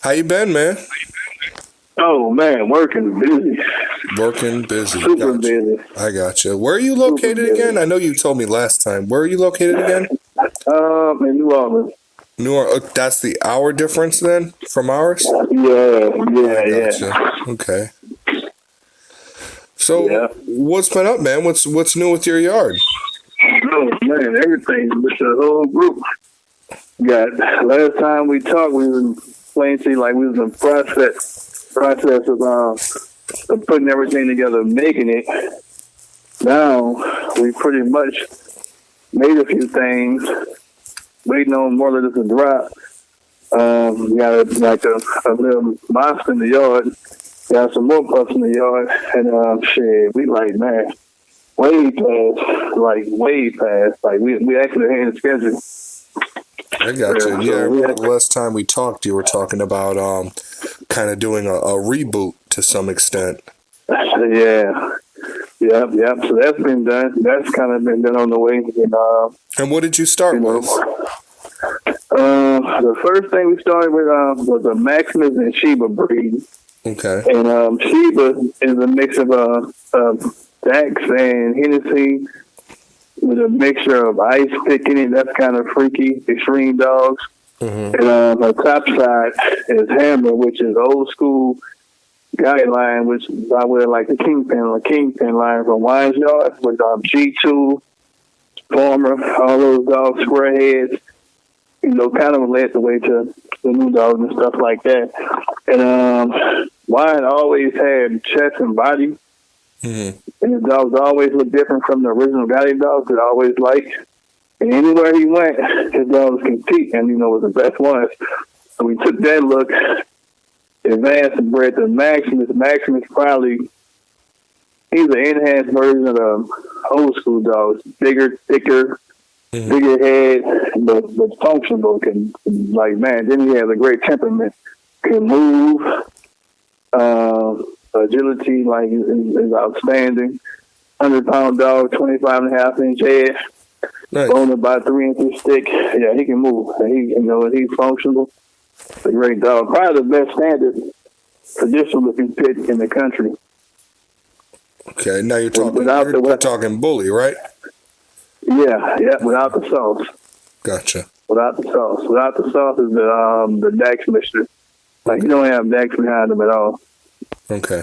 How you been, man? Oh man, working busy, Working busy. super Gotcha. busy, I gotcha. Where are you super located again? busy. I know you told me last time. Where are you located again? In New Orleans. New Orleans. That's the hour difference then from ours? Yeah, I yeah, gotcha. yeah, Okay. So yeah. what's been up, man? What's new with your yard? Oh man, everything with the whole group. Got last time we talked, we was playing to you like we was in process of putting everything together, making it. Now we pretty much made a few things, waiting on more of this to drop. We got a little monster in the yard. Got some more pups in the yard, and shit, we like man, way past. Like we actually had a schedule. I gotcha. Yeah, I So remember the last time we talked, you were talking about kind of doing a reboot to some extent. yeah, yep. So that's been done. That's kind of been done on the way. And what did you start with? The first thing we started with was a Maximus and Shiva breed. Okay. And Shiva is a mix of Dax and Hennessy with a mixture of ice picking it. That's kind of freaky, extreme dogs. Mm-hmm. And the top side is Hammer, which is old school guideline, which I would like the Kingpin line from Wines Yard with G2, Farmer, all those dogs, square heads. Kind of led the way to the new dogs and stuff like that. And Wine always had chest and body. Mm-hmm. And his dogs always look different from the original Gotti dogs that I always liked. And anywhere he went, his dogs compete and, was the best ones. So we took that look, advanced and bred to Maximus. Maximus probably, he's an enhanced version of the old school dogs. Bigger, thicker, bigger head, but functional. Then he has a great temperament. Can move. Agility, is outstanding. 100-pound dog, 25.5-inch head. Nice. Bone about 3 inches thick. Yeah, he can move. He's functional. It's a great dog. Probably the best standard traditional looking pit in the country. Okay, now you're talking bully, right? Yeah, without the sauce. Gotcha. Without the sauce. Without the sauce is the Dax mixture. You don't have Dax behind him at all. Okay.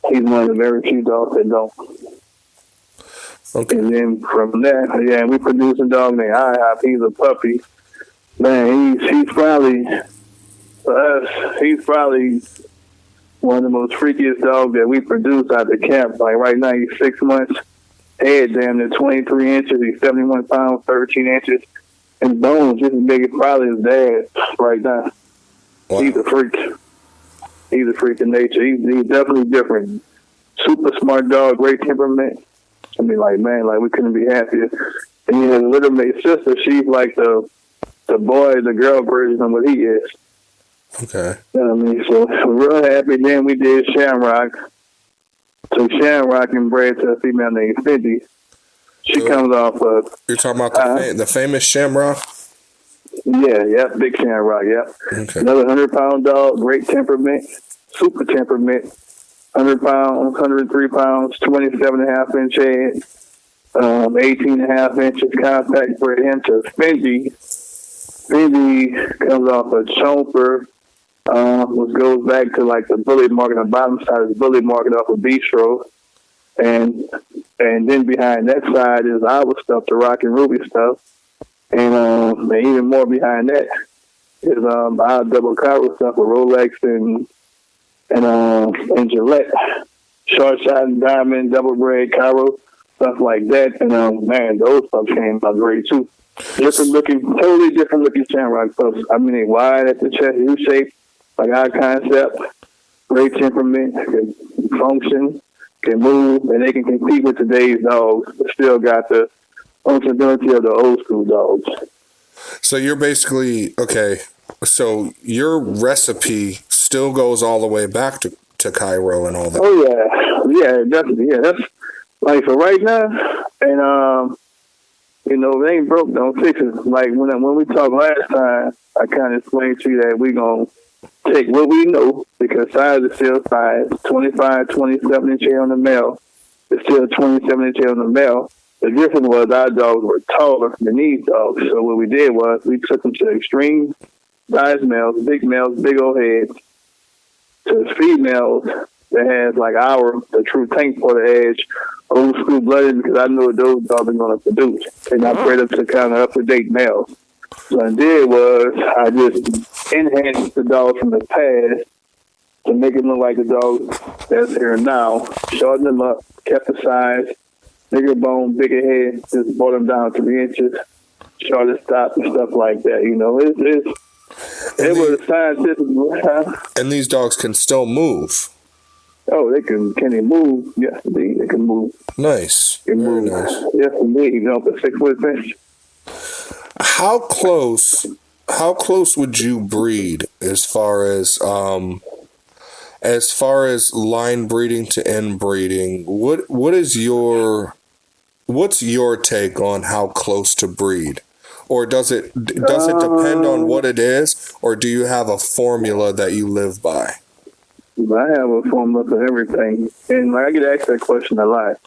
He's one of the very few dogs that don't. Okay. And then from there, we produce a dog named IHOP. He's a puppy. Man, he's probably, for us, he's probably one of the most freakiest dogs that we produce out the camp. Right now, he's 6 months. Head damn near 23 inches. He's 71 pounds, 13 inches. And bones just as big as probably his dad right now. Wow. He's a freak. He's a freak in nature. He's definitely different. Super smart dog, great temperament. We couldn't be happier. And he has a little sister. She's like the girl version of what he is. Okay. So we're real happy. Then we did Shamrock. So Shamrock and bred to a female named Cindy. She comes off of... You're talking about the famous Shamrock? Yeah, big Shamrock, Okay. Another 100-pound dog, great temperament, super temperament, 100 pounds, 103 pounds, 27.5-inch head, 18.5 inches compact for him to Fendi. Fendi comes off of Chomper, which goes back to the bully market on the bottom side is bully market off of Bistro. And then behind that side is our stuff, the Rock and Ruby stuff. And even more behind that is our double Cairo stuff with Rolex and Gillette, short shot and diamond, double braid Cairo, stuff like that. And man, those stuff came out great too. Totally different looking Shamrock pups. They wide at the chest, U-shaped, like our concept. Great temperament, can function, can move, and they can compete with today's dogs. But still got the functionality of the old school dogs. So you're basically so your recipe still goes all the way back to Cairo and all that. Oh yeah, definitely. Yeah, that's for right now. And if it ain't broke, don't fix it. When we talked last time, I kind of explained to you that we gonna take what we know, because size is still size, 25, 27-inch hair on the male. It's still 27-inch hair on the male. The difference was our dogs were taller than these dogs. So what we did was we took them to extreme size males, big old heads, to females that has like the true tank for the edge, old school blooded, because I know those dogs are going to produce. And I bred them to kind of up-to-date males. So what I did was I just enhanced the dog from the past to make it look like the dog that's here now, shortened them up, kept the size, bigger bone, bigger head, just brought them down 3 inches, shorter stop and stuff like that. You know, it was scientific. And these dogs can still move. Oh, can they move? Yes, indeed, they can move. Nice. They can Very move. nice. Yes, indeed. You know, for 6 foot fence. How close would you breed as far as line breeding to inbreeding? What's your take on how close to breed? Or does it depend on what it is, or do you have a formula that you live by? I have a formula for everything, and I get asked that question a lot.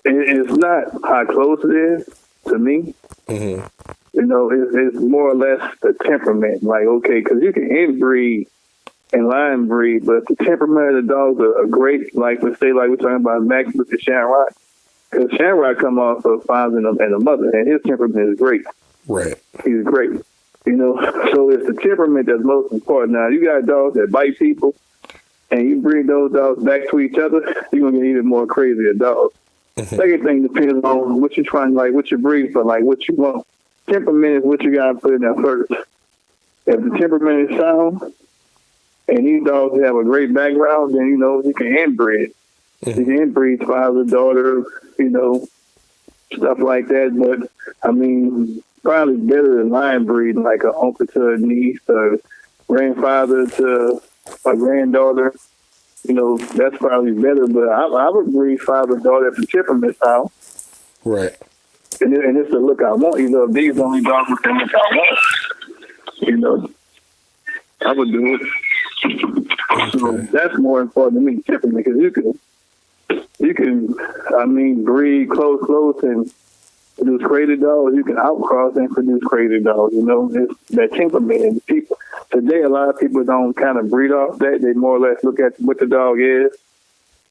It's not how close it is to me. Mm-hmm. You know, it's more or less the temperament. Like, okay, because you can inbreed and line breed, but the temperament of the dogs are great. Like we're talking about Maximus and Shamrock, because Shamrock come off of father and a mother, and his temperament is great. Right. He's great. You know, so it's the temperament that's most important. Now, you got dogs that bite people, and you breed those dogs back to each other, you're going to get even more crazier dogs. Mm-hmm. Second thing depends on what you're trying, like what you're breeding for, like what you want. Temperament is what you got to put in there first. If the temperament is sound, and these dogs have a great background, then, you know, you can inbreed. Mm-hmm. You can inbreed father, daughter, you know, stuff like that. But, I mean, probably better than line breeding, like an uncle to a niece, or grandfather to a granddaughter. You know, that's probably better. But I would breed father, daughter if the temperament sound. Right. And it's the look I want. You know, these only dogs with the look I want. You know, I would do it. Okay. So that's more important to me, temperament, because you can, I mean, breed close and produce crazy dogs. You can outcross and produce crazy dogs. You know, it's that temperament. And people today, a lot of people don't kind of breed off that. They more or less look at what the dog is,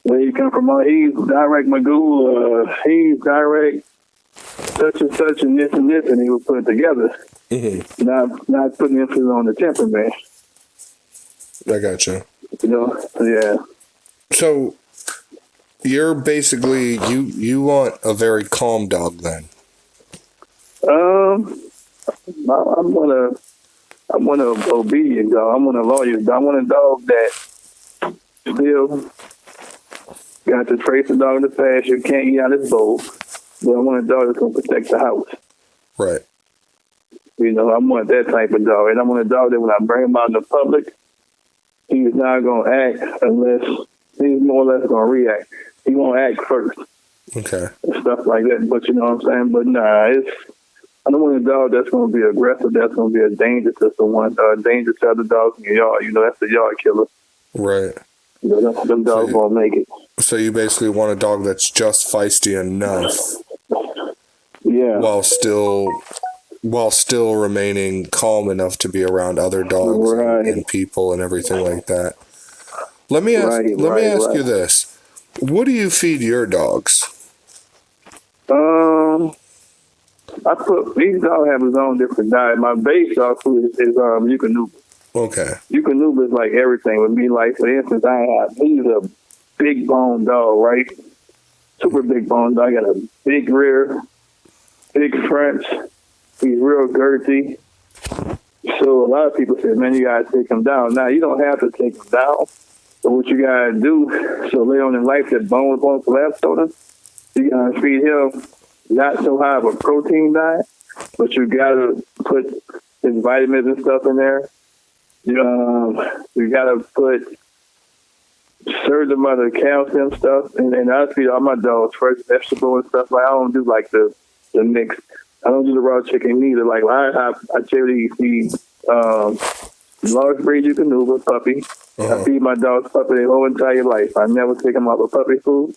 where you come from. He's direct Magoo. He's direct such and such and this, and he will put it together. Mm-hmm. Not putting emphasis on the temperament. I gotcha. You know, yeah. So you're basically you want a very calm dog then. I want a obedient dog. I want a loyal dog. I want a dog that still got to trace the dog in the pasture, can't eat out his bowl, but I want a dog that's going to protect the house. Right. You know, I want that type of dog. And I want a dog that when I bring him out in the public, he's not going to act unless he's more or less going to react. He won't act first. Okay. And stuff like that. But you know what I'm saying? But nah, I don't want a dog that's going to be aggressive, that's going to be a danger to someone, danger to other dogs in your yard. You know, that's the yard killer. Right. You know, them dogs won't make it. So you basically want a dog that's just feisty enough. Yeah. While still remaining calm enough to be around other dogs and people and everything like that. Let me ask you this. What do you feed your dogs? Each dog have his own different diet. My base dog food is Eukanuba. Okay. Eukanuba is like everything with me. Like, for instance, he's a big bone dog, right? Super big bone dog. I got a big rear, big front. He's real girthy. So a lot of people say, man, you got to take him down. Now, you don't have to take him down. But what you got to do, so later on in life, that bone collapse on him, you got to feed him not so high of a protein diet, but you got to put his vitamins and stuff in there. You got to put certain amount of calcium stuff. And I feed all my dogs fresh vegetable and stuff. Like, I don't do like the mix. I don't do the raw chicken either. Like, I typically feed large breed you can do with puppy. I feed my dogs puppy their whole entire life. I never take them off of puppy food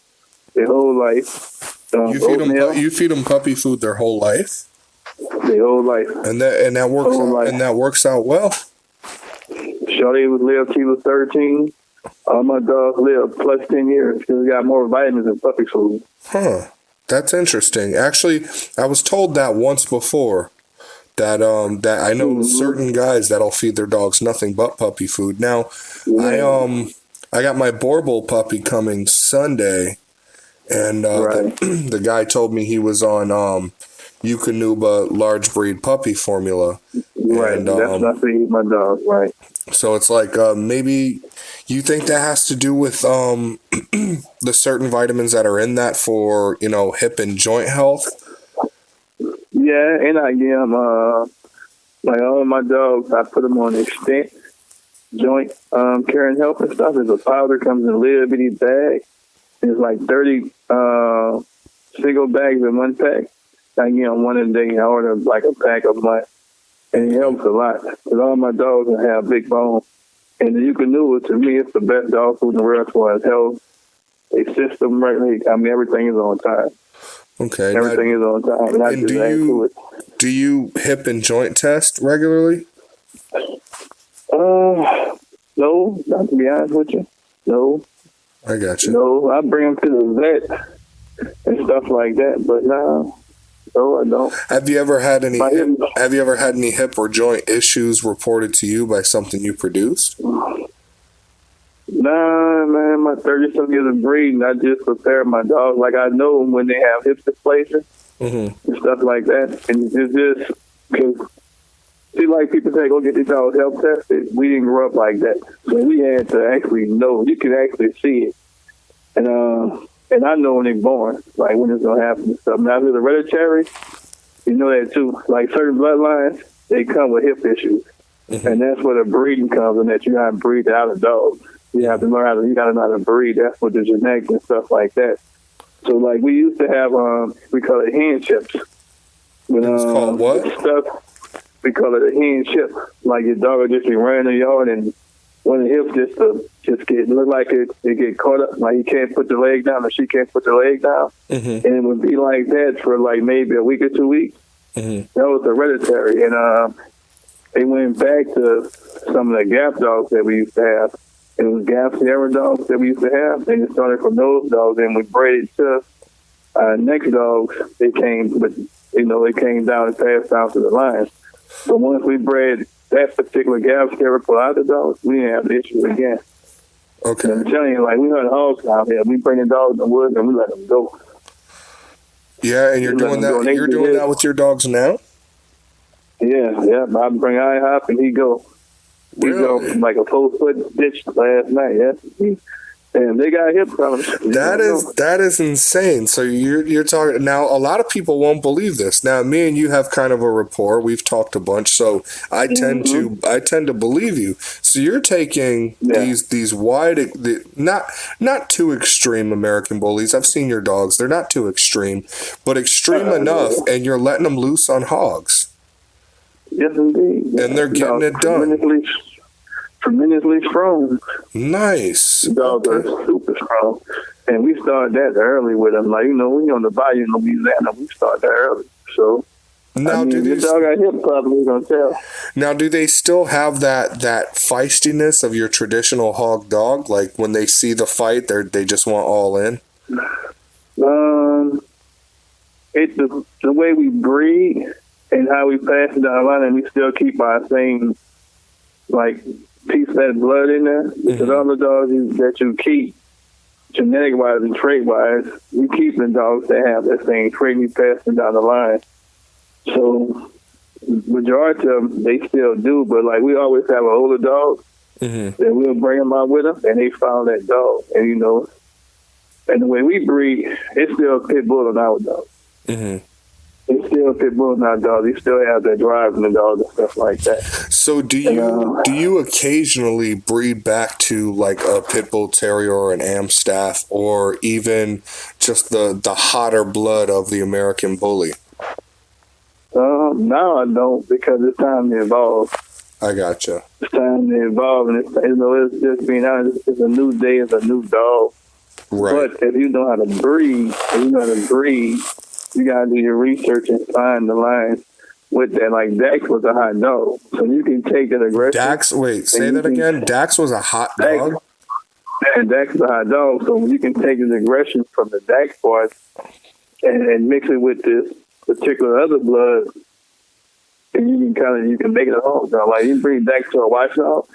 their whole life. You feed them puppy food their whole life? Their whole life. And that works out well. Shorty was lived, she was 13. All my dogs lived plus 10 years because we got more vitamins than puppy food. Huh. That's interesting. Actually, I was told that once before. That I know certain guys that'll feed their dogs nothing but puppy food. Now, I got my Borbal puppy coming Sunday, and the guy told me he was on Eukanuba large breed puppy formula. Right, and, that's not to eat my dog, right. So it's like maybe you think that has to do with the certain vitamins that are in that for, hip and joint health? Yeah, and I give them, like all of my dogs, I put them on extent, joint care and health and stuff. There's a powder, comes in a little bitty bag. It's like 30 single bags in one pack. I give them one a day. I order like a pack a month. And it helps a lot. Because all my dogs have big bones. And the Eukanuba, to me, it's the best dog food in the world as far as health. They system right. Everything is on time. Okay. Everything is on time. And do you hip and joint test regularly? No, not to be honest with you. No. I got you. No, I bring them to the vet and stuff like that, but no, I don't. Have you ever had any hip or joint issues reported to you by something you produced? Nah, man, my 30-some years of breeding, I just prepare my dogs. Like, I know when they have hip dysplasia and stuff like that. And it's just, because, see, like people say, go get these dogs health tested. We didn't grow up like that. So we had to actually know. You can actually see it. And I know when they're born, like when it's going to happen and stuff. Now, if it's hereditary, you know that too. Like certain bloodlines, they come with hip issues. And that's where the breeding comes in, that you got to breed out a dog. You have to learn you got to know how to breed. That's what the genetics and stuff like that. So, like, we used to have, we call it hen chips. But, it's called what? Stuff, we call it a hen chip. Like, your dog will just be running in the yard, and one of the hips just look like it get caught up. Like, he can't put the leg down, or she can't put the leg down. And it would be like that for, like, maybe a week or 2 weeks. That was hereditary. And they went back to some of the gap dogs that we used to have. It was Gap Sierra dogs that we used to have. They just started from those dogs, and we braided to next dogs. They came, but they came down and passed down to the lines. But once we bred that particular Gap Sierra for other dogs, we didn't have the issue again. Okay. And I'm telling you, like, we hunt hogs out here. We bring the dogs in the woods and we let them go. Yeah, and you're doing that. You're doing that with your dogs now. Yeah. I bring IHOP and he go. We go like a 4-foot ditch last night. Yeah, and they got hip problems. That is insane. So you're talking now. A lot of people won't believe this. Now, me and you have kind of a rapport. We've talked a bunch, so I tend to believe you. So you're taking these wide, not too extreme American bullies. I've seen your dogs. They're not too extreme, but extreme enough, and you're letting them loose on hogs. Yes, indeed. And they're getting it done. Tremendously strong. Nice. The dogs are super strong. And we started that early with them. Like, we on the bayou in Louisiana, we started that early. So, now, your dog got hip problems, we're going to tell. Now, do they still have that feistiness of your traditional hog dog? Like, when they see the fight, they just want all in? The way we breed and how we pass it down the line, and we still keep our same, like, piece of that blood in there. Because all the dogs that you keep, genetic-wise and trait-wise, you keep the dogs that have that same trait, and you pass them down the line. So, majority of them, they still do, but, like, we always have an older dog, and we'll bring them out with them, and they follow that dog. And, and the way we breed, it's still pit bull and our dog. They still pit bull in our dogs. They still have that drive in the dog and stuff like that. So do you occasionally breed back to like a pit bull terrier or an Amstaff, or even just the hotter blood of the American bully? No, I don't, because it's time to evolve. I gotcha. It's time to evolve, and it's just being honest. It's a new day. It's a new dog. Right. But if you know how to breed, you gotta do your research and find the line with that. Like Dax was a hot dog, so you can take that aggression. Dax, wait, say that again. Dax was a hot dog. And Dax is a hot dog, so you can take his aggression from the Dax part and mix it with this particular other blood, and you can make it a home dog. Like you bring Dax to a wife dog,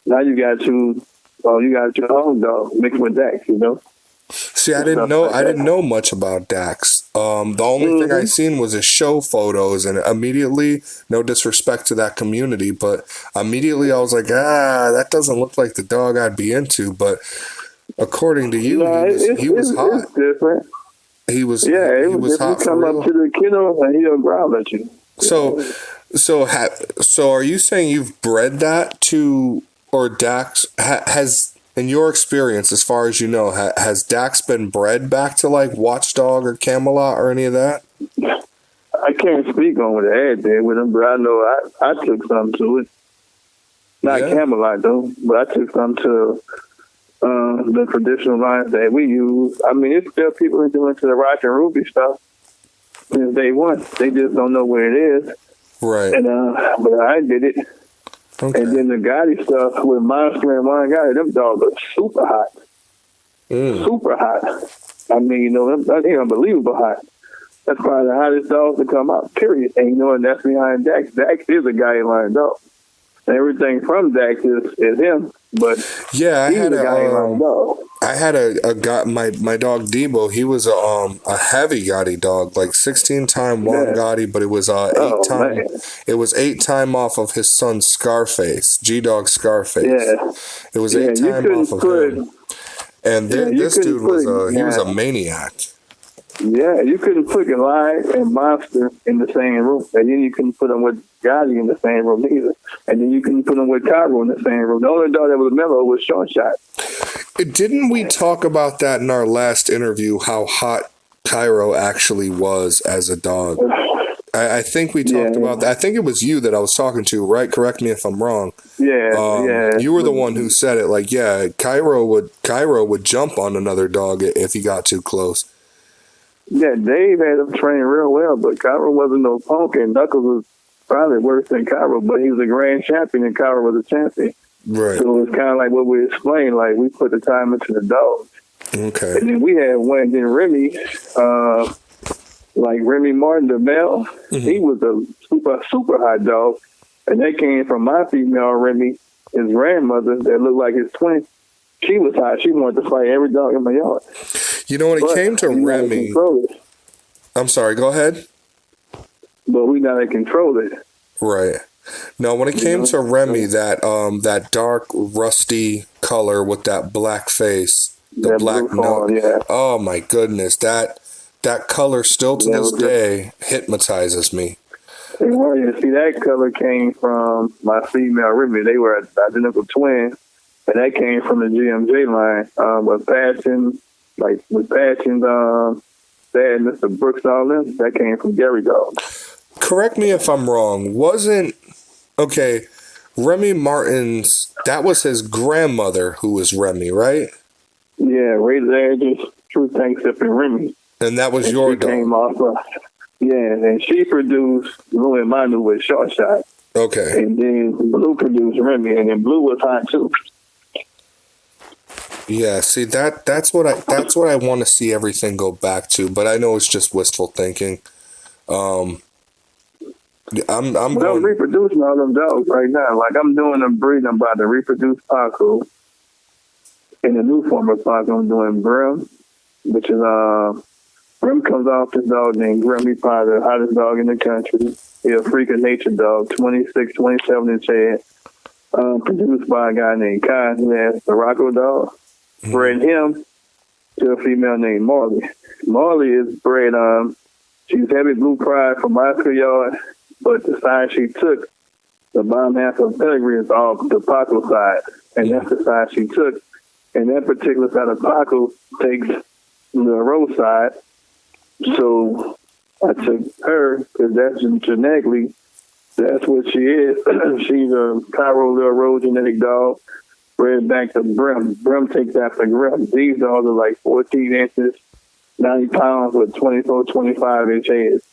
now you got your home dog mixed with Dax. You know. See, I didn't know much about Dax. The only thing I seen was his show photos, and immediately, no disrespect to that community, but immediately I was like, that doesn't look like the dog I'd be into. But according to you, he was hot. It's different. He was hot. You come up to the kennel and he'll growl at you. So are you saying you've bred that to, or Dax has? In your experience, as far as you know, has Dax been bred back to like Watchdog or Camelot or any of that? I can't speak on what the ad did with him, but I know I took some to it. Not Camelot though, but I took some to the traditional lines that we use. I mean, it's still people who doing to the Rock and Ruby stuff since day one. They just don't know where it is. Right. And but I did it. Okay. And then the Gotti stuff with Monster and One Gotti, them dogs are super hot. Super hot. I mean, they're unbelievable hot. That's probably the hottest dogs to come out, period. And and that's behind Dax. Dax is a guy line dog. And everything from Dax is him. But yeah, I had a guy, my dog Debo. He was a heavy Gotti dog, like 16-time One Gotti, but it was 8-time. Man. It was 8-time off of his son Scarface, G-Dog Scarface. Yeah, it was 8-time off of him. And this dude was a maniac. Yeah, you couldn't put Goliath and Monster in the same room, and then you couldn't put them with Gotti in the same room either, and then you couldn't put them with Cairo in the same room. The only dog that was mellow was Shawn Shot. Didn't we talk about that in our last interview? How hot Cairo actually was as a dog. I think we talked about that. I think it was you that I was talking to, right? Correct me if I'm wrong. You were the one who said it. Like, Cairo would jump on another dog if he got too close. Yeah, Dave had him trained real well, but Cairo wasn't no punk, and Knuckles was probably worse than Cairo, but he was a grand champion, and Cairo was a champion. Right. So it's kind of like what we explained, like we put the time into the dogs. Okay. And then we had one, then Remy, like Remy Martin, the male, he was a super hot dog, and they came from my female Remy, his grandmother, that looked like his twin. She was hot. She wanted to fight every dog in my yard. When it came to Remy, I'm sorry, go ahead. But we gotta control it. Right. No, when it came to Remy, that dark rusty color with that black face, the black nose. Oh my goodness, that color still to this day hypnotizes me. You see, that color came from my female Remy. They were identical twins, and that came from the GMJ line with Passion. Like with Patchen's dad, Mr. Brooks and all them, that came from Gary Dog. Correct me if I'm wrong. Remy Martin's, that was his grandmother who was Remy, right? Yeah, Rated Edges, True Tank Sipping Remy. And that was your dog? Came off and she produced Blue and Manu with Short Shot. Okay. And then Blue produced Remy, and then Blue was hot too. Yeah, see that's what I want to see everything go back to, but I know it's just wistful thinking. I'm reproducing all them dogs right now. Like I'm doing them breeding. I'm about to reproduce Paco. In the new form of Paco, I'm doing Grim, which is Grim comes off this dog named Grim. He's probably the hottest dog in the country. He's a freak of nature dog, 26, 27 inch head. Produced by a guy named Kai, who has the Rocco dog. Bred him to a female named Marley. Marley is bred, she's heavy blue pride from my yard, but the side she took, the bottom half of pedigree is off the Paco side, and that's the side she took. And that particular side of Paco takes the road side. So I took her because that's genetically That's what she is. She's a Cairo little road genetic dog, bred back to Brim. Brim takes after Grim. These dogs are like 14 inches, 90 pounds with 24, 25-inch heads.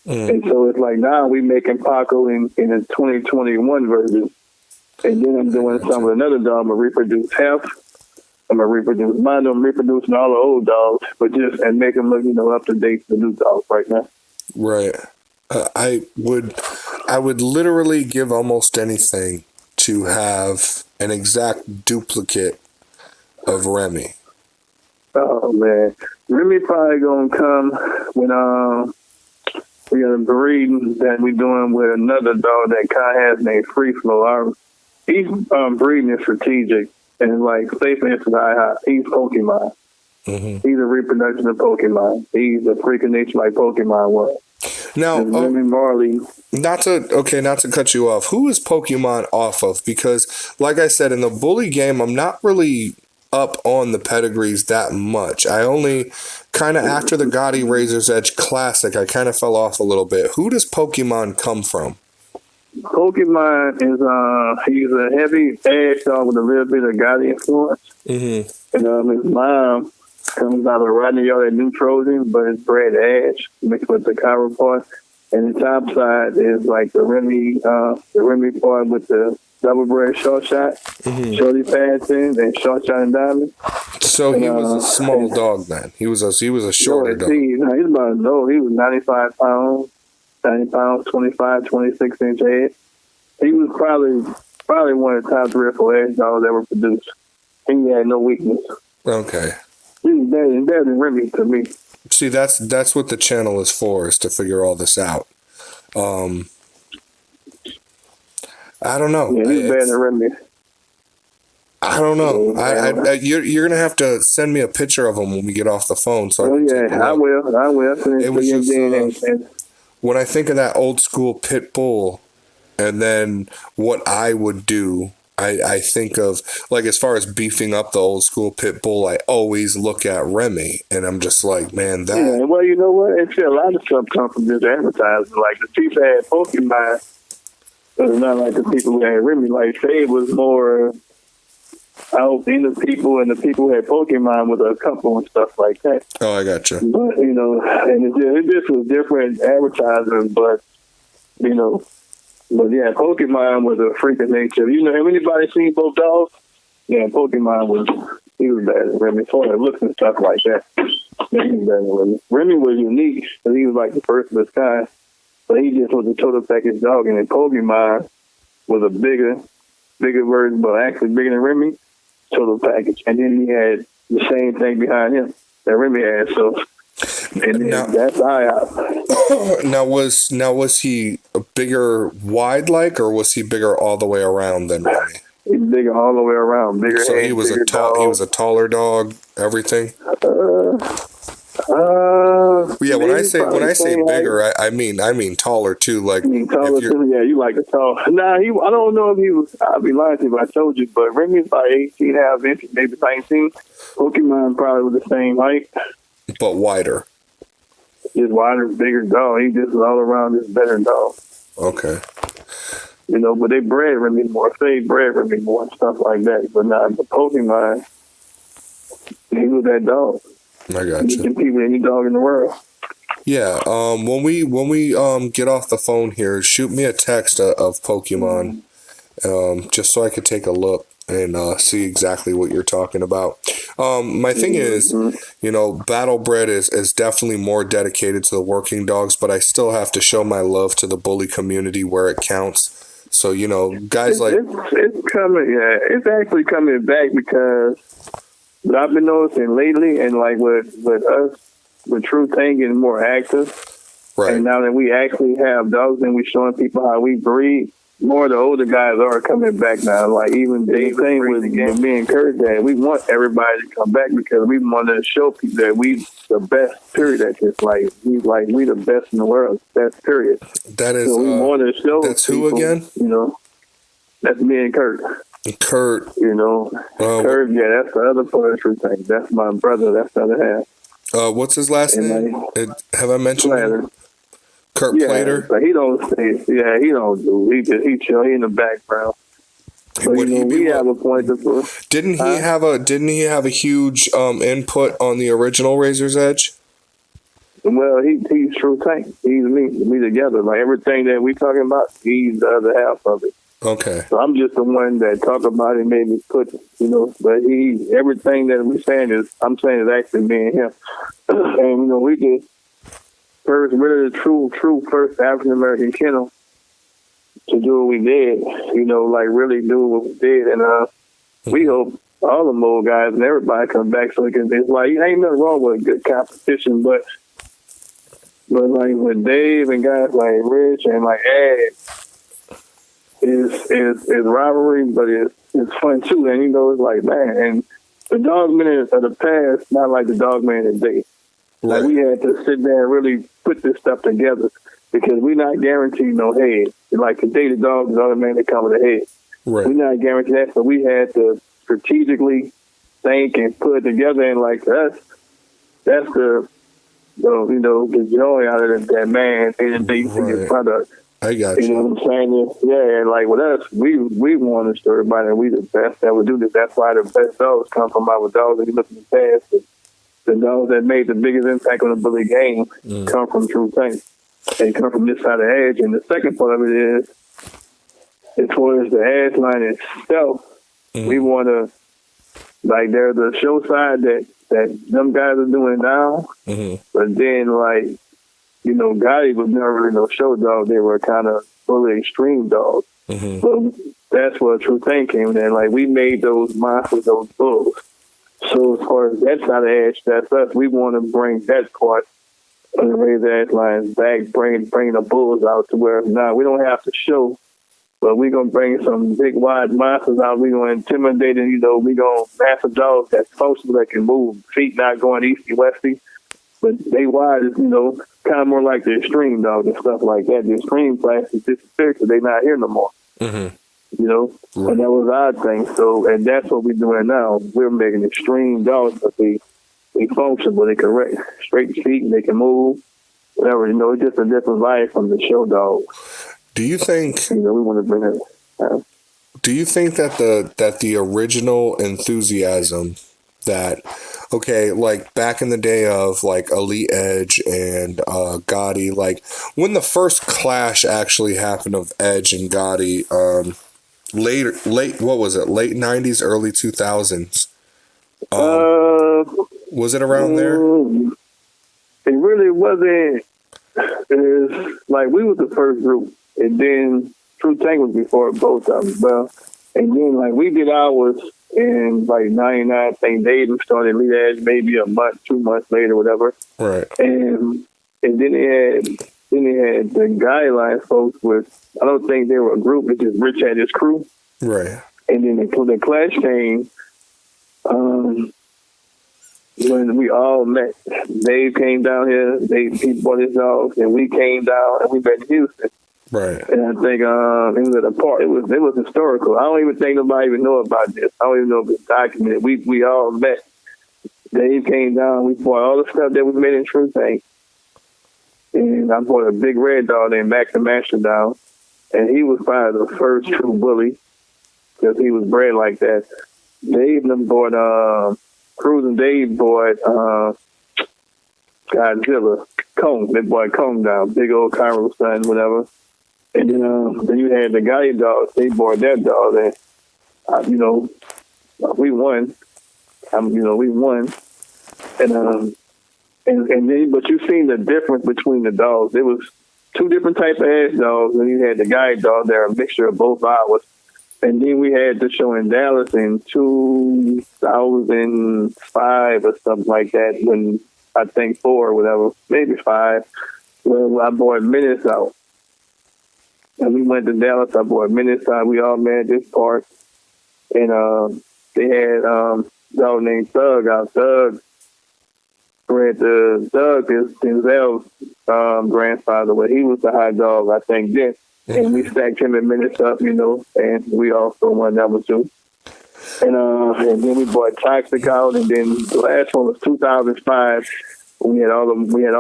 And so it's like now we making Paco in a 2021 version. And then I'm doing some with another dog. I'm going to reproduce Hef. I'm going to reproduce mine. I'm reproducing all the old dogs, but just and make them look, up to date to the new dogs right now. Right. I would literally give almost anything to have an exact duplicate of Remy. Oh man, Remy probably gonna come when we got a breed that we're doing with another dog that Kai has named Free Flow. He's breeding is strategic and like safe and high. He's Pokemon. He's a reproduction of Pokemon. He's a freak of nature like Pokemon was. Now, Marley. Not to cut you off. Who is Pokemon off of? Because, like I said, in the bully game, I'm not really up on the pedigrees that much. I only kind of after the Gotti Razor's Edge Classic, I kind of fell off a little bit. Who does Pokemon come from? Pokemon is he's a heavy edge dog with a little bit of Gotti influence. And his mom comes out of Rodney Yard at New Trojan, but it's bred edge mixed with the Cairo part. And the top side is like the Remy part with the double bred short shot, shorty pads in, and short shot and diamond. So he was a small dog then. He was a shorter dog. He was 95 pounds, 90 pounds, 25, 26-inch head. He was probably one of the top 3 or 4 edge dogs ever produced. He had no weakness. Okay. He's better than Remy to me. See, that's what the channel is for, is to figure all this out. I don't know. Yeah, he's better than Remy. I don't know. You're gonna have to send me a picture of him when we get off the phone. So I will. It was just when I think of that old school pit bull, and then what I would do. I think of, like, as far as beefing up the old school pit bull, I always look at Remy, and I'm just like, man, that... Yeah, well, you know what? It's a lot of stuff comes from this advertising. Like, the people that had Pokemon, it's not like the people who had Remy. Like, say it was more out in the people, and the people who had Pokemon with a couple and stuff like that. Oh, I gotcha. But, and it just was different advertising, but, But yeah, Pokemon was a freak of nature. Have anybody seen both dogs? Yeah, Pokemon was better than Remy. For the looks and stuff like that. He was better than Remy. Remy was unique because he was like the first of his kind. But he just was a total package dog, and then Pokemon was a bigger version, but actually bigger than Remy. Total package, and then he had the same thing behind him that Remy had. So. And now, that's now was he a bigger wide like, or was he bigger all the way around than Remy? He's bigger all the way around. Bigger. So head, he was a tall. He was a taller dog. Everything. Yeah. When I say bigger, I mean taller too. Like taller too. Yeah, you like a tall. Nah, I don't know if he was. I'd be lying to you if I told you, but Remy's about 18.5 inches, maybe 19. Pokemon probably was the same height. But wider. Just wider, bigger dog. He just all around just better dog. Okay. But they bred Remy more. They bred Remy more and stuff like that. But not the Pokemon. He was that dog. I got you. He can compete with any dog in the world. Yeah. When we get off the phone here, shoot me a text of Pokemon, just so I could take a look and see exactly what you're talking about. My thing is, Battle Bred is definitely more dedicated to the working dogs, but I still have to show my love to the bully community where it counts. So, guys it's coming. Yeah, it's actually coming back because what I've been noticing lately, and like with us, with True Tank getting more active, right? And now that we actually have dogs and we're showing people how we breed. More of the older guys are coming back now. Like even Dave Thing with me and Kurt, that we want everybody to come back because we want to show people that we the best. Period. That's just like we the best in the world. That's period. That is. So we want to show. That's people, who again? That's me and Kurt. Kurt. Kurt. Yeah, that's the other poetry thing. That's my brother. That's the other half. What's his last name? Have I mentioned him? Kurt Plater? But he don't say. Yeah, he don't do. He chill. He in the background. So, Would he be? We have a point to. Didn't he have a huge input on the original Razor's Edge? Well, he's True Tank. He's me. We together. Like everything that we talking about, he's the other half of it. Okay. So I'm just the one that talk about it, maybe put, but everything that I'm saying is actually me and him. And, we just first, really the true first African-American kennel to do what we did, like really do what we did. And we hope all the old guys and everybody come back so it's like, ain't nothing wrong with a good competition, but like with Dave and guys like Rich and like Ed, is rivalry, but it's fun too. And it's like, man, and the dogmen of the past, not like the dogmen today. Right. Like we had to sit there and really put this stuff together because we're not guaranteed no head. Like today, the dog is automatically come with a head. Right. We're not guaranteed that, so we had to strategically think and put it together. And like that's the joy out of that man and the product. I got you. You know what I'm saying? Yeah, and like with us, we want to show everybody that we the best that would do this. That's why the best dogs come from our dogs. If you look in the past, the dogs that made the biggest impact on the bully game come from True Tank. They come from this side of the edge. And the second part of it is, as far as the edge line itself, we want to, like, there's the show side that them guys are doing now, but then, like, Gotti was never really no show dog. They were kind of fully extreme dogs. So that's where True Thing came in. Like, we made those monsters, those bulls. So as far as that side of the edge, that's us. We want to bring that part of the Razor Edge lines back, bring the bulls out to where now we don't have to show, but we're going to bring some big, wide monsters out. We're going to intimidate and, we're going to massive dogs that's functional, that can move, feet not going easty-westy. But they wide is, kind of more like the extreme dog and stuff like that. The extreme class is disappeared because they're not here no more. Right. And that was our thing. So, and that's what we're doing now. We're making extreme dogs, but they function, but they correct. Straight feet, they can move, whatever. It's just a different life from the show dog. Do you think? We want to bring it. Do you think that the original enthusiasm that, like back in the day of like Elite Edge and Gotti, like when the first clash actually happened of Edge and Gotti, late what was it? Late 90s, early 2000s. Was it around there? It really wasn't. It's like we was the first group, and then True Tank was before both of them. Well, and then like we did ours in like '99. I think Dave started Elite Edge maybe a month, 2 months later, whatever. Right. And then they had the guidelines folks with. I don't think they were a group. It's just Rich had his crew. Right. And then the clash came. When we all met, Dave came down here. He brought his dogs, and we came down, and we met in Houston. Right. And I think it was at a park. It was historical. I don't even think nobody even know about this. I don't even know if it's documented. We all met. Dave came down. We bought all the stuff that was made in True Tank. And I bought a big red dog named Maximus down. And he was probably the first true bully because he was bred like that. Dave and them bought Cruz and Dave bought Godzilla, Kong. They bought Kong down, big old Cairo son, whatever. And then you had the Gotti dogs. They bought that dog, and we won. We won. And then, but you seen the difference between the dogs. There was two different types of ass dogs, and you had the Gotti dog. They're a mixture of both ours. And then we had the show in Dallas in 2005 or something like that, when I think 4 or whatever, maybe 5, when I bought Menace out. And we went to Dallas, I bought Menace out. We all met at this park. And they had a dog named Thug out. Thug is Denzel's grandfather, but he was the high dog, I think, then. And we stacked him in minutes up, and we also won number 2. And then we bought Toxic out, and then the last one was 2005. We had all of them. We had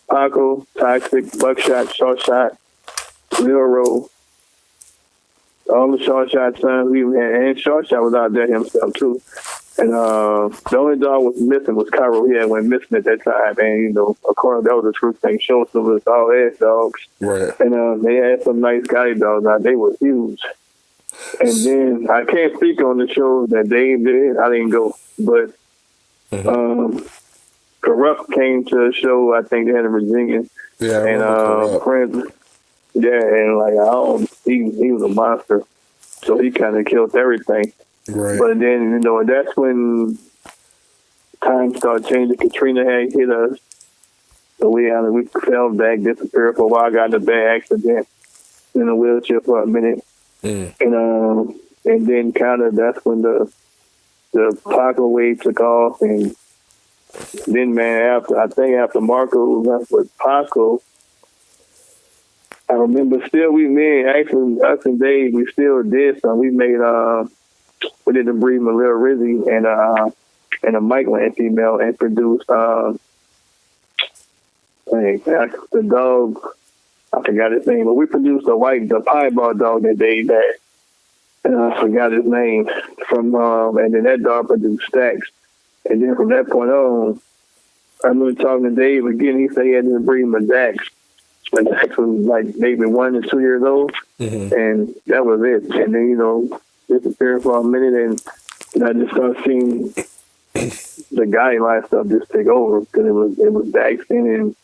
Paco, Toxic, Buckshot, Short Shot, Lil Roll, all the Short Shot sons we had, and Short Shot was out there himself too. And the only dog was missing was Cairo. He had went missing at that time, and you know, of course, that was a true thing. Show some of us all ass dogs, right? And they had some nice guy dogs. Now they were huge. And then I can't speak on the show that Dave did. I didn't go, but Corrupt came to a show. I think they had in Virginia. Yeah, and Prince. Yeah, and like he was a monster. So he kind of killed everything. Right. But then, you know, that's when time started changing. Katrina had hit us. So we fell back, disappeared for a while, got in a bad accident in a wheelchair for a minute. And then kind of that's when the Paco wave took off. And then, man, after Marco left with Paco, I remember still us and Dave, we still did some. We made we did the breed with Lil Rizzy and a Mikeland female and produced the dog. I forgot his name, but we produced the piebald dog that Dave had, and I forgot his name from. And then that dog produced Stacks, and then from that point on, I remember talking to Dave again. He said he had to breed with Dax. And Dax was like maybe 1 to 2 years old, and that was it. And then, you know, disappeared for a minute, and I just started seeing the guideline stuff just take over, because it was Daxton and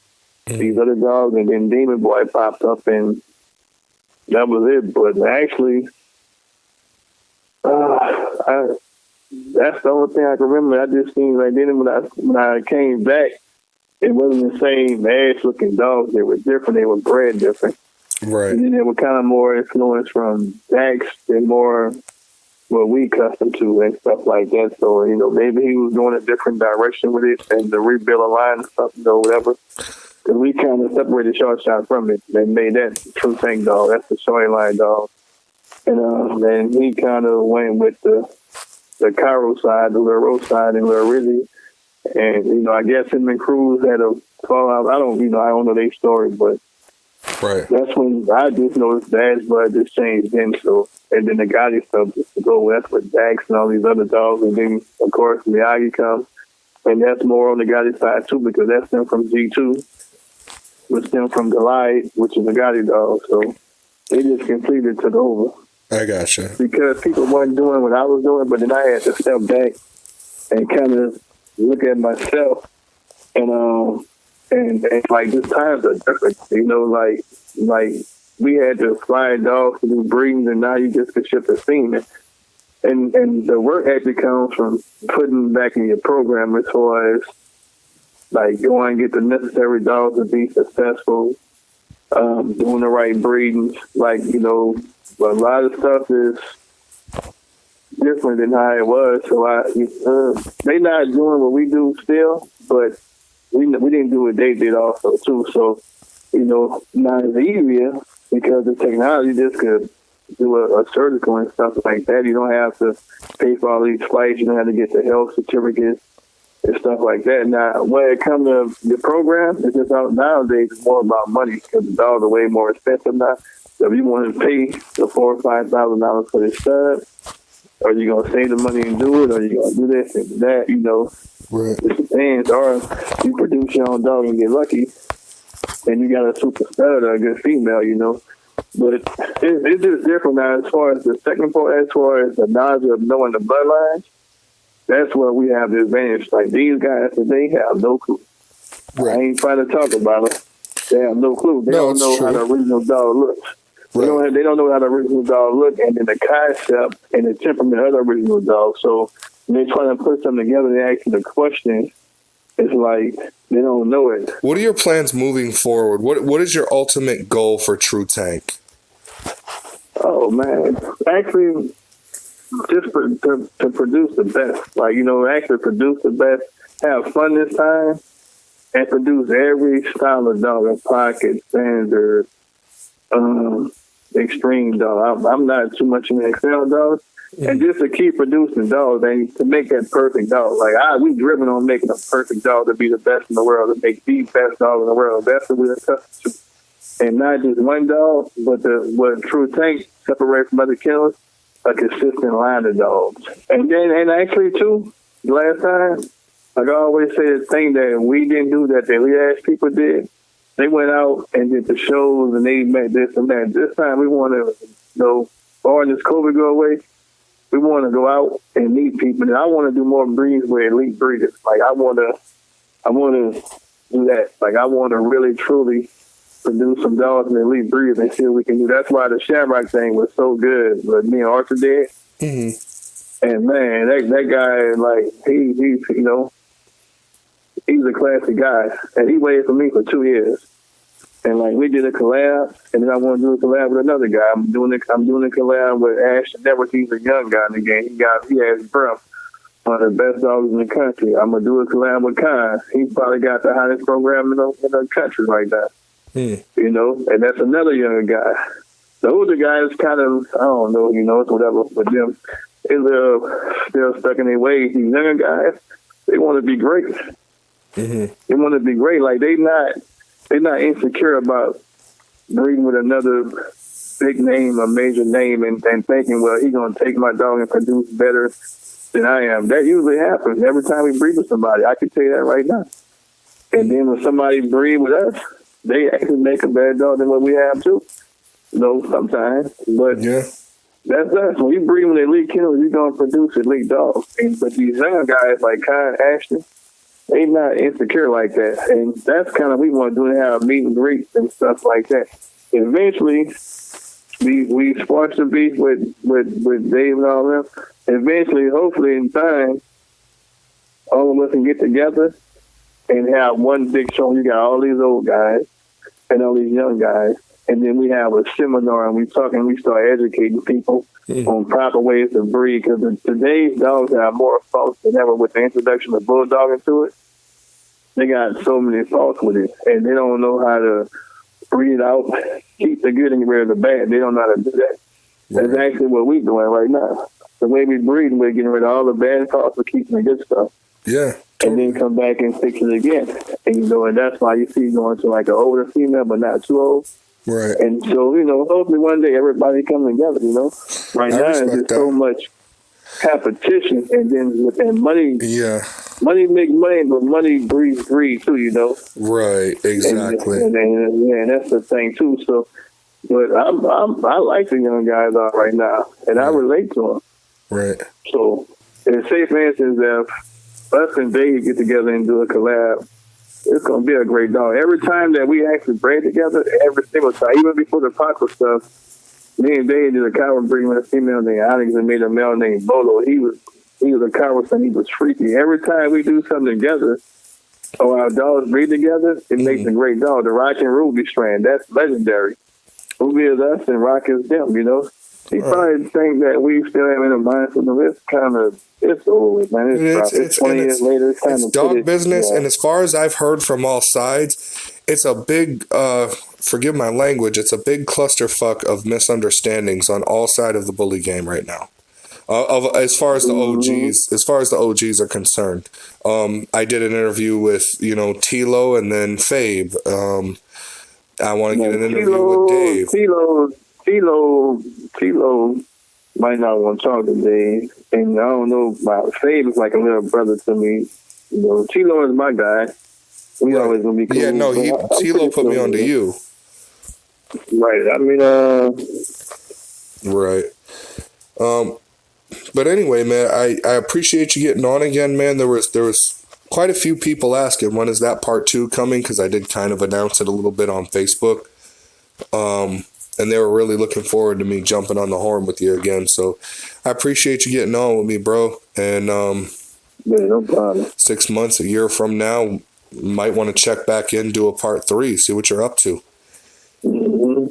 these other dogs, and then Demon Boy popped up, and that was it. But actually, that's the only thing I can remember. I just seen like then when I came back, it wasn't the same ass-looking dogs. They were different. They were bred different. Right. And then they were kind of more influenced from Dax and more what we accustomed to and stuff like that. So, you know, maybe he was going a different direction with it and to rebuild a line or something or whatever. Because we kind of separated Short Shot from it and made that True Tank dog. That's the short line dog. And then he kind of went with the Cairo side, the Lil Rose side, and Lil Rizzy. And, you know, I guess him and Cruz had a fallout. I don't know their story, but that's when I just noticed Dad's blood just changed then. So, and then the Gotti stuff just to go west with Dax and all these other dogs. And then, of course, Miyagi comes. And that's more on the Gotti side, too, because that's them from G2, which them from Goliath, which is a Gotti dog. So they just completely took over. I gotcha. Because people weren't doing what I was doing, but then I had to step back and kind of look at myself, and like the times are different, you know, like we had to fly dogs to do breedings, and now you just can ship a semen, and the work actually comes from putting back in your program as far as like going and get the necessary dogs to be successful, doing the right breedings, like, you know, but a lot of stuff is different than how it was. So they not doing what we do still, but we didn't do what they did also too. So, you know, now it's easier because the technology just could do a surgical and stuff like that. You don't have to pay for all these flights. You don't have to get the health certificates and stuff like that. Now, when it comes to the program, it's just nowadays it's more about money because the dogs are way more expensive now. So if you want to pay the $4,000 or $5,000 for this stud, or you gonna save the money and do it, or you gonna do this and that, you know. Right. It depends. Or you produce your own dog and get lucky, and you got a super stud or a good female, you know. But it's just different now as far as the second part, as far as the knowledge of knowing the bloodlines. That's where we have the advantage. Like these guys, they have no clue. Right. I ain't trying to talk about them. They have no clue. They don't know how the original dog looks. Right. They don't know how the original dog look, and then the concept and the temperament of the original dog. So when they're trying to put something together, they ask the question. It's like they don't know it. What are your plans moving forward? What is your ultimate goal for True Tank? Oh man, actually, just to produce the best. Like, you know, actually produce the best. Have fun this time, and produce every style of dog: a pocket, standard, extreme dog. I'm not too much in Excel dogs. And just to keep producing dogs and to make that perfect dog. Like, we driven on making a perfect dog to be the best in the world, to make the best dog in the world. That's what we're accustomed to. And not just one dog, but what True Tank separate from other kennels, a consistent line of dogs. And actually, too, last time, like I always say, the thing that we didn't do that the elite ass people did, they went out and did the shows and they met this and that. This time we want to, or this COVID go away, we want to go out and meet people. And I want to do more breeds with elite breeders. Like, I want to do that. Like, I want to really, truly produce some dogs in elite breeders and see what we can do. That's why the Shamrock thing was so good. But me and Arthur did. Mm-hmm. And man, that guy, like, he's a classy guy. And he waited for me for 2 years. And like, we did a collab, and then I want to do a collab with another guy. I'm doing a collab with Ashton Edwards. He's a young guy in the game. He has breath, one of the best dogs in the country. I'm gonna do a collab with Khan. He's probably got the hottest program in the country right now. And that's another young guy. The older guy is kind of, I don't know, it's whatever. But them, they're stuck in their ways. These younger guys, they want to be great. Mm-hmm. They want to be great. Like, they're not insecure about breeding with another big name, a major name, and thinking, well, he's going to take my dog and produce better than I am. That usually happens every time we breed with somebody. I can tell you that right now. And then when somebody breed with us, they actually make a better dog than what we have too. Sometimes. But yeah, that's us. When you breed with elite kennels, you're going to produce elite dogs. But these young guys like Kyle Ashton, they not insecure like that. And that's kind of we want to do, have meet and greets and stuff like that. And eventually, we sparked the beef with Dave and all them. Eventually, hopefully in time, all of us can get together and have one big show. You got all these old guys and all these young guys. And then we have a seminar and we start educating people on proper ways to breed. Because today's dogs have more faults than ever with the introduction of bulldog into it. They got so many faults with it. And they don't know how to breed it out, keep the good and get rid of the bad. They don't know how to do that. That's actually what we're doing right now. The way we breed, we're getting rid of all the bad faults and keeping the good stuff. Yeah. And then come back and fix it again. And, and that's why you see going to like an older female, but not too old. Right. And so, hopefully one day everybody come together, Right now, there's so much competition, and then money. Yeah. Money makes money, but money breeds greed too, Right. Exactly. And that's the thing too. So, but I like the young guys out right now, and I relate to them. Right. So, and say for instance, if us and Dave get together and do a collab, it's going to be a great dog. Every time that we actually breed together, every single time, even before the Paco stuff, me and Dave did a cow breeding with a female named Alex and made a male named Bolo. He was a cow son. He was freaky. Every time we do something together, or our dogs breed together, it makes a great dog. The Rock and Ruby strand, that's legendary. Ruby is us and Rock is them, He probably think that we still have in a mind for them. It's kind of, it's over, man. It's 20 years later. It's dog business, and as far as I've heard from all sides, it's a big, forgive my language, it's a big clusterfuck of misunderstandings on all sides of the bully game right now. As far as the OGs are concerned. I did an interview with, Tilo and then Fabe. I want to get an interview with Dave. Tilo might not want to talk to Dave, and I don't know. My Fabe is like a little brother to me. Tilo is my guy. We always gonna be cool. Yeah, no, Tilo put me onto you. Right. I mean, right. But anyway, man, I appreciate you getting on again, man. There was quite a few people asking when is that part 2 coming, because I did kind of announce it a little bit on Facebook. And they were really looking forward to me jumping on the horn with you again. So I appreciate you getting on with me, bro. And yeah, no problem. 6 months, a year from now, might want to check back in, do a part 3, see what you're up to. Mm-hmm.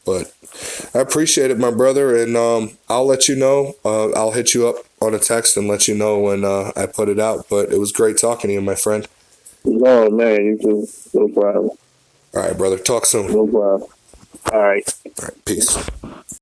But I appreciate it, my brother. And I'll let you know. I'll hit you up on a text and let you know when I put it out. But it was great talking to you, my friend. No, man, you too. No problem. All right, brother. Talk soon. No problem. All right. All right, peace.